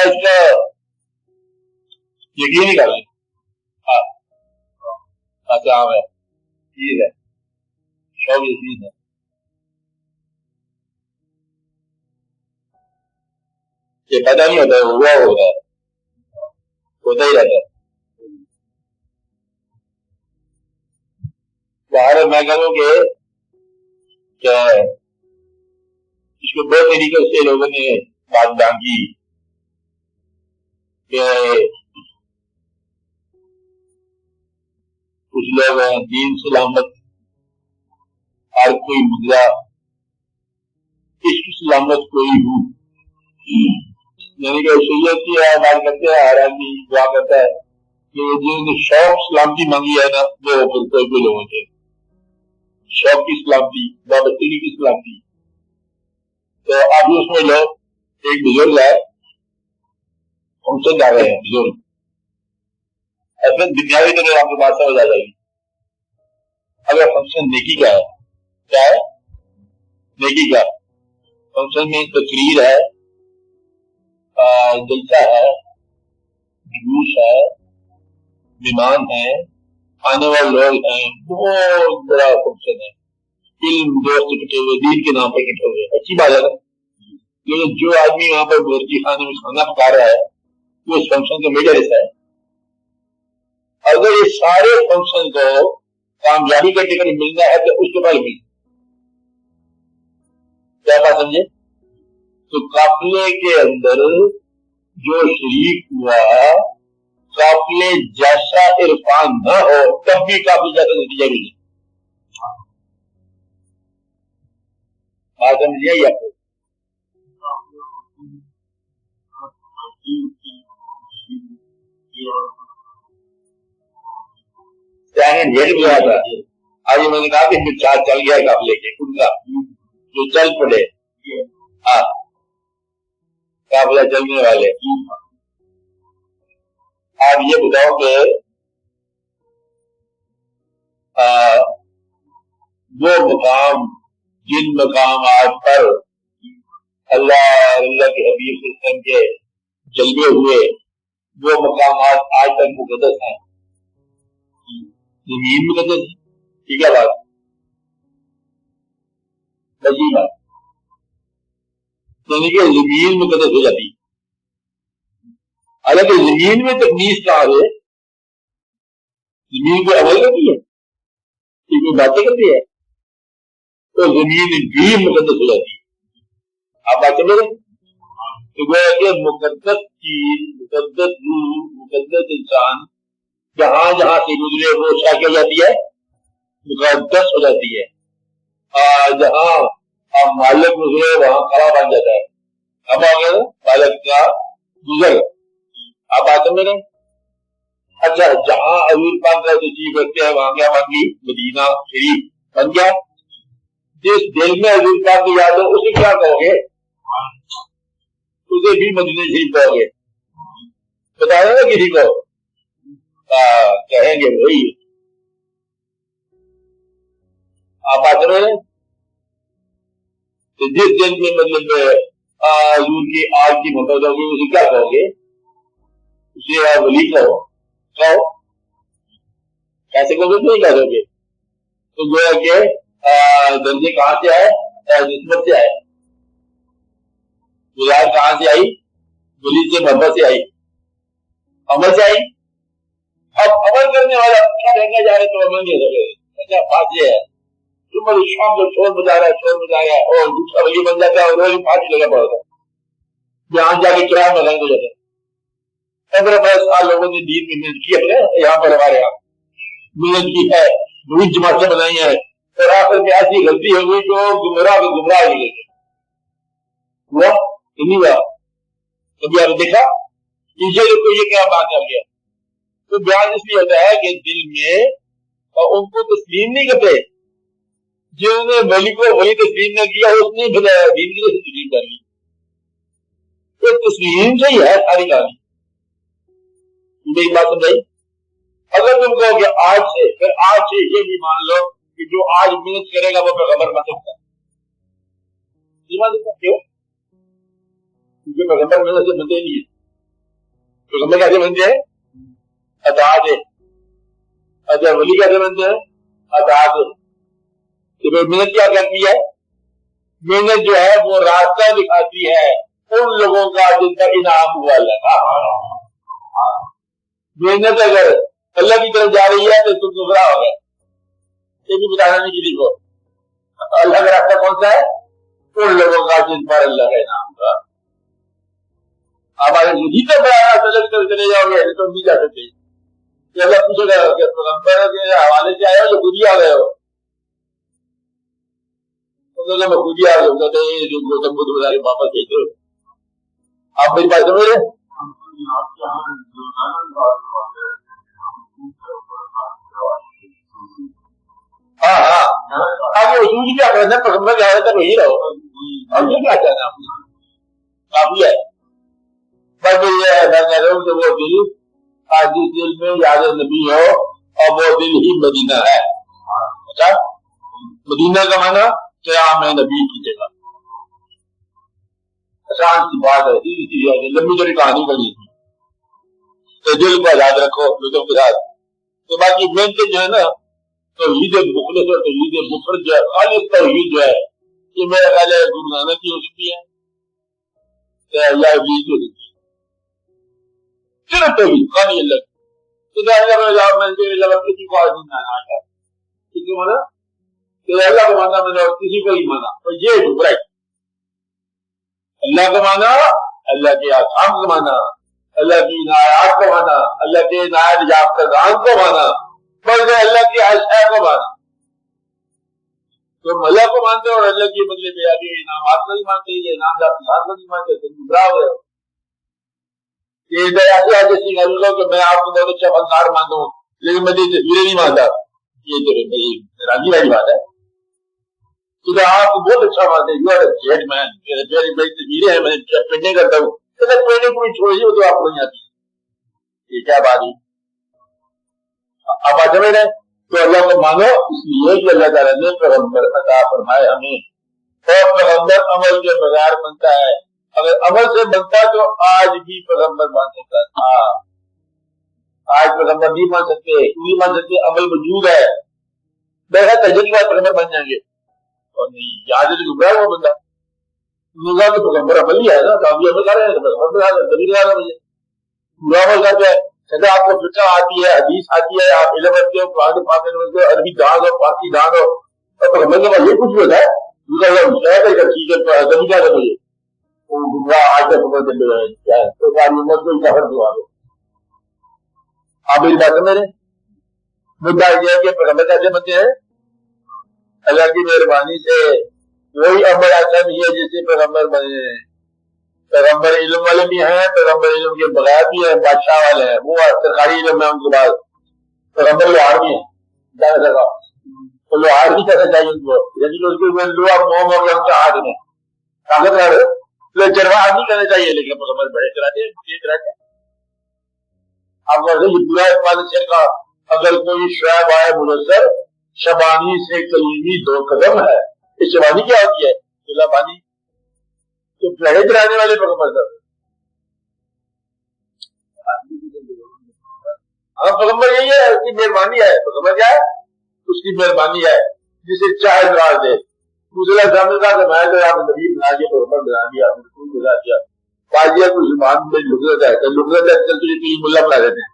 اس کا یقین نہیں کر لیں. اچھا ہے چیز ہے شوق یہ چیز ہے. یہ پتہ نہیں ہوتا ہوا ہوتا ہے ہوتا ہی رہتا ہے. باہر میں کہوں کہ اس کو دو طریقے سے لوگوں نے بات بیان کی کہ کچھ لوگ ہیں دین سلامت ہر کوئی مدعا عشق سلامت کوئی ہوں یعنی کہ شریعت کی بات کرتے ہیں ہر آدمی دعا کرتا ہے کہ جن نے شوق سلامتی مانگی ہے نا وہ کوئی کوئی لوگوں سے شوق کی سلامتی بابستگی کی سلامتی. تو آپ اس میں لو ایک بزرگ ہے فنکشن جا رہے ہیں بزرگ ایسے دنیاوی طرح آپ کو بات سمجھ آ جائے گی. اگر فنکشن نیکی کا ہے کیا ہے نیکی کا فنکشن میں تقریر ہے جلسہ ہے جلوس ہے مہمان ہیں آنے والے لوگ ہیں بہت بڑا فنکشن ہے علم دوست اکٹھے ہوئے دین کے نام پر اکٹھے ہوئے اچھی بات ہے نا. لیکن جو آدمی وہاں پر گورکی خانے میں کھانا پکا رہا ہے وہ اس فنکشن کا میجر حصہ ہے. اگر یہ سارے فنکشن کو کامیابی کا ٹکٹ ملنا ہے تو اس کے بعد مل کیا بات سمجھے. تو قافلے کے اندر جو شریک ہوا قافلے جیسا عرفان نہ ہو تب بھی قافلے جیسا نتیجہ ملے. بات سمجھے یا ڈھیر بھی آتا ہے. آج میں نے کہا کہ چال چل گیا قافلے کے ان کا جو چل پڑے قافلہ چلنے والے. آپ یہ بتاؤ کہ وہ مقام جن مقامات پر اللہ کے حبیب صلی اللہ علیہ وسلم کے جلوے ہوئے وہ مقامات آج تک مقدس ہیں. زمین مقدس ٹھیک ہے بات عجیب بات یعنی کہ زمین مقدس ہو جاتی. حالانکہ زمین میں تقدیس کہاں ہے زمین کو عمل کرتی ہے کوئی باتیں کرتی ہے تو زمین بھی مقدس ہو جاتی ہے. آپ بات سمجھ رہے تو گویا کہ مقدس چیز مقدس روح مقدس انسان جہاں جہاں سے گزرے وہ کیا ہو جاتی ہے مقدس ہو جاتی ہے. جہاں مالک گزرے وہاں کھڑا بن جاتا ہے. اب آگے مالک کا گزر آپ بات سمجھ رہے. اچھا جہاں حضور پاک کا جو چیز کرتے ہیں وہاں کیا بن گئی مدینہ شریف بن گیا. جس دل میں حضور پاک کی یاد ہو اسے کیا کہو گے اسے بھی مدینہ شریف کہو گے. بتایا نا کسی کو کہیں گے وہی آپ بات کر رہے ہیں. تو جس دن میں مطلب حضور کی آج کی محبت ہوگی اسے کیا کہو گے اسے ولی کہو کیسے کہو گے نہیں کہو گے. تو گویا کہ درجے کہاں سے آئے نسبت سے آئے ولایت کہاں سے آئی ولی سے محبت سے آئی عمل سے آئی. اب عمل کرنے والا کیا دیکھنا جا رہے تو عمل نہیں ہو گئے. اچھا بات یہ ہے تم شام کو شور بجا رہا ہے اور دوسرا ولی بن جاتا ہے اور روز پانچ لگا پڑتا ہے جہاں جا کے کرایہ میں رنگ ہو جاتا ہے. 15 سال لوگوں نے دین میں محنت کی ہے یہاں پر ہمارے یہاں محنت کی ہے بہت جماعتیں بنائی ہیں اور آخر میں ایسی غلطی ہو گئی جو گمراہ ہو گئی ہوا نہیں ہوا. کبھی آپ نے دیکھا پیچھے کو یہ کیا بات کر گیا. تو بیان اس لیے ہوتا ہے کہ دل میں ان کو تسلیم نہیں کرتے جنہوں نے ولی کو ولی تسلیم نہ کیا اس نے دین کی تسلیم کر لی. تو تسلیم سے ہی ہے ساری کہانی. میری بات سمجھائی. اگر تم کہو کہ آج سے پھر آج سے یہ بھی مان لو کہ جو آج محنت کرے گا وہ پیغمبر بن سکتا ہے. کیوں کیونکہ پیغمبر محنت سے بنتے نہیں ہے पैगंबर कैसे बनते हैं? अताअत। अच्छा वली कैसे बनते हैं? अताअत। तो मेहनत क्या करती है? मेहनत जो है वो रास्ता दिखाती है उन लोगों का जिन पर इनाम हुआ लगा। मेहनत अगर अल्लाह की तरफ जा रही है तो तुम गुमराह हो गए, ये भी बताना नहीं किसी को। अल्लाह का रास्ता कौन सा है? उन लोगों का जिन पर अल्लाह का इनाम हुआ। आप अगर यही तो बड़ा रास्ता चले जाओगे तो नहीं जा सकते। अल्लाह पूछेगा कि पैगंबर के हवाले से आए हो जो खुद ही आ गए हो? मैं खुद ही आ गया तो जो गौतम बुद्ध बता के वापस भेजो। आप मेरी बात समझ रहे? हाँ हाँ आगे उसूल क्या करना है? पैगंबर क्या है वही रहो। अब ये क्या कहना काफी है। बस ये मैं कह रहा हूँ कि वो दिल आज जिस दिल में याद नबी हो और वो दिल ही मदीना है। अच्छा मदीना का माना क़याम है नबी की जगह। आसान सी बात है, लंबी चौड़ी कहानी बनी तो दिल को आजाद रखो लोगों के साथ। तो बाकी मेहनत जो है ना तौहीद मुखलिस और तौहीद मुफरद जो है खालिस तौहीद जो है ये मेरा ख्याल है गुरु नानक की हो सकती है या इब्लीस हो सकती है। सिर्फ तौहीद खाली अल्लाह तो अल्लाह में किसी को आज नहीं आना है किसी माना तो अल्लाह को माना मैंने और किसी को ही माना तो ये घुबराई। अल्लाह को माना, अल्लाह के आसाम को माना, अल्लाह की नायात को माना, अल्लाह के नायत याफ्तागान को माना, बल्कि अल्लाह की आशा को माना। तो अल्लाह को मानते और अल्लाह के बदले में आगे इनामात को नहीं मानते, ये इनाम को नहीं मानते तो गुमराह हो गए। ये ऐसे जैसी गरीबों कि मैं आपको बहुत अच्छा फनकार मानता हूँ लेकिन मुझे तस्वीरें नहीं मानता, ये तो राजी वाली बात है। तो आप बहुत अच्छा मानते हैं, यू आर ग्रेट मैन, मेरी तस्वीरें हैं, मैं पेंटिंग करता हूँ, तो पेंटिंग को भी छोड़िए तो आपको नहीं आती। ये क्या बात है? आप आज समझ रहे? तो अल्लाह को मानो इसलिए कि अल्लाह ताला ने पैगंबर अता फरमाए हमें, और पैगंबर अमल के बगैर बनता है। अगर अमल से बनता तो आज भी पैगंबर बन सकता था। आज पैगंबर नहीं मान सकते, अमल मौजूद है, बेहद तजर्बा पैगंबर बन जाएंगे और नहीं याद है गुमराह हुआ बंदा। उन्होंने तो पैगंबर अमल ही है ना, काफी अमल कर रहे हैं, मुझे पूरा अमल करते हैं। सदा आपको फिक्र आती है, हदीस आती है, आप इल्म रखते हो, कुरान पाक में अरबी दान हो, फारसी दान हो, और पैगंबर के बाद ये कुछ होता है ठीक है कभी क्या है मुझे गुमराह आज तक खबर चल रहा है क्या है तो उम्मत को सफर दुआ दो। आप मेरी बात समझ रहे? मुद्दा यह है कि पैगंबर कैसे बनते हैं? अल्लाह की मेहरबानी से वही अमल ऐसा नहीं है जिससे पैगंबर बने हैं। पैगंबर इल्म वाले भी हैं, पैगंबर इल्म के बगैर भी हैं, बादशाह वाले हैं, वो सरकारी इल्म है उनके पास। पैगंबर लोहार भी है, जाने सका तो लोहार भी कैसे चाहिए उनको, यदि उसके लोहा मोम हो गया उनके हाथ में ताकत तो चरवाहा नहीं करना चाहिए, लेकिन पैगंबर बड़े कराते आपको ये पूरा इस्तेमाल का अगर कोई शैब आए मुनसर शबानी से कलीमी 2 कदम है, इस शबानी क्या होती है? खुला पानी। तो पहले चलाने वाले पैगंबर सब हाँ पैगंबर यही है, उसकी मेहरबानी है। पैगंबर क्या है? उसकी मेहरबानी है, जिसे चाहे नवाज दे। दूसरा सामने का मैं तो आप नबी बना दिया, पैगंबर बना दिया, रसूल बना दिया, बाजिया को जुबान में लुगत है तो लुगत है चल तुझे कहीं मुल्ला बना देते हैं।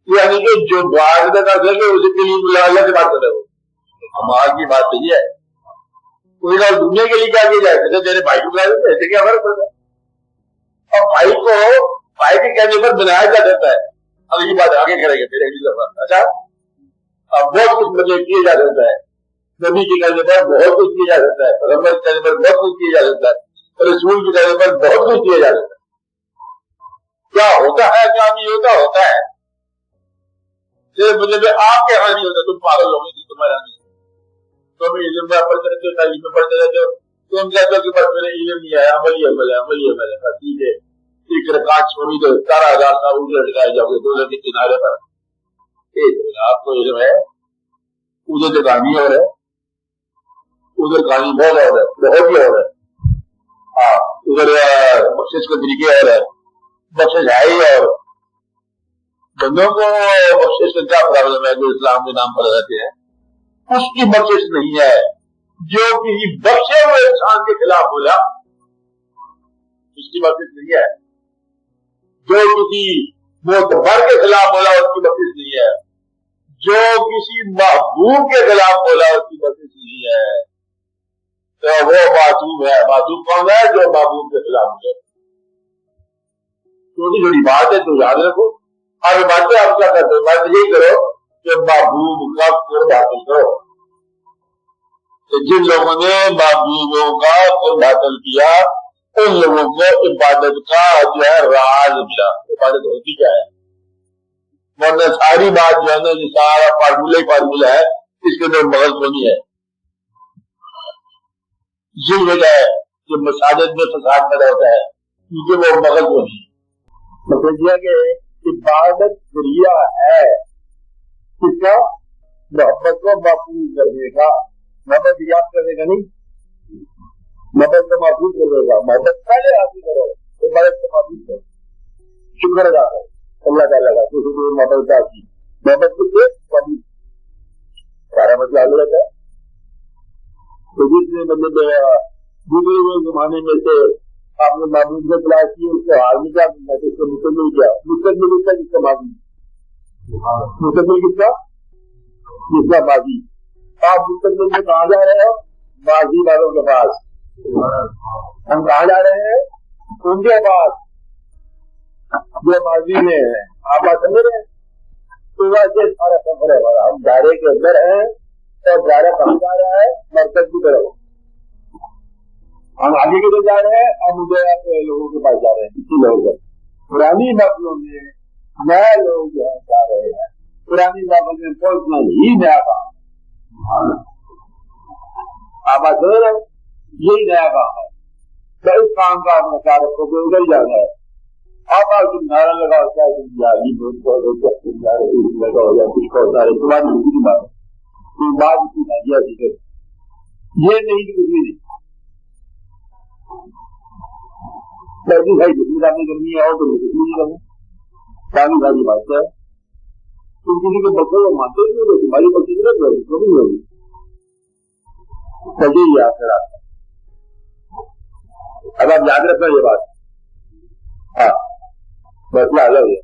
यानी कि जो बात कर सके उसे के लिए मुल्ला अल्लाह से बात कर रहे हो। हमारी की बात सही है, कोई ना दुनिया के लिए क्या किया जाए? जैसे तेरे भाई को बुला देते ऐसे क्या फर्क पड़ता है? और भाई को भाई के कहने पर बनाया जा सकता है। अब ये बात आगे करेंगे फिर अगली दफा। अच्छा अब बहुत कुछ मतलब किया जा सकता है, नबी के कहने पर बहुत कुछ किया जा सकता है, पैगंबर के कहने पर बहुत कुछ किया जा सकता है, रसूल के कहने पर बहुत कुछ किया जा सकता है। क्या होता है क्या नहीं होता है मतलब आपके यहाँ नहीं होता, तुम पागल लोग तुम्हारा नहीं, तुम इल्म में पढ़ते रहते हो, तालीम में पढ़ते रहते हो, तुम कहते हो कि बस मेरे इल्म नहीं आया, अमल ही अमल है, ठीक है एक रकात छोड़ी तो 17,000 का उधर लटकाए जाओगे 2 लड़के किनारे पर। आपको इल्म है, उधर तो कहानी और है, उधर कहानी बहुत और है, बहुत ही और है। हाँ उधर बख्शिश के तरीके और है, बख्शिश है ही, और बंदों को बख्शिश का क्या प्रॉब्लम है जो इस्लाम के नाम पर रहते हैं, उसकी बख्शिश नहीं है। जो किसी बख्शे हुए इंसान के खिलाफ बोला उसकी बख्शिश नहीं है, जो किसी मोतबर के खिलाफ बोला उसकी बख्शिश नहीं है, जो किसी महबूब के खिलाफ बोला उसकी बख्शिश नहीं है। तो वो मासूम है। मासूम कौन है? जो महबूब के खिलाफ बोले। छोटी छोटी बात है तो याद रखो। आगे बातें आप क्या करते हो? बात यही करो कि महबूब का कुर्ब हासिल करो। तो जिन लोगों ने महबूबों का कुर्ब हासिल किया उन लोगों को इबादत का जो है राज मिला। इबादत होती क्या है? वरना सारी बात जो है ना, जो सारा फार्मूला है, इसके अंदर मगज नहीं है। ये वजह है कि मसाजिद में फसाद पैदा होता है, क्योंकि वो मगज नहीं। मतलब दिया कि इबादत जरिया है किसका? मोहब्बत को महफूज करने का। मोहब्बत याद करने का नहीं, मोहब्बत को महफूज करने का। मोहब्बत पहले हासिल करो, इबादत को महफूज करो, शुक्र अदा करो अल्लाह ताला का। मोहब्बत की मोहब्बत को कभी सारा मसला हल रहता है। तो जिसने मतलब गुजरे हुए जमाने में से आपने महबूब को तलाश की, उसको हार में क्या करना है? उसको मुकम्मल किया। मुकम्मल किसका? जिसका माजी। मुकम्मल किसका? जिसका माजी। आप मुकम्मल में कहाँ जा रहे हो? माजी वालों के पास। हम कहाँ जा रहे हैं? उनके पास जो माजी में है। आप बात समझ रहे हैं? तो वैसे सारा सफर है हमारा। हम दायरे के अंदर हैं और दायरा कहाँ जा रहा है? मरकज की तरफ। हम आगे की तरफ जा रहे हैं और मुझे लोगों के पास जा रहे हैं। किसी लोग पुरानी नस्लों में नए लोग जो है जा रहे हैं। पुरानी नस्ल में पहुंचना ही नया काम। आप बात समझ रहे हैं? यही नया काम है। तो इस काम का अपना कार्य को उधर जाना है। आप नारा लगा क्या यारी लगाओ या कुछ को सारे तुम्हारी दूसरी बात है। तो बात इसकी भाजिया सीखे ये नहीं कि कुछ नहीं लड़की भाई जितनी जाने करनी है और तो कुछ नहीं करना। सारी सारी बात है। तुम किसी के बच्चों को मानते नहीं हो, तुम्हारी बच्ची की कभी होगी सही याद करा। अब आप याद रखना ये बात। हाँ मसला अलग है।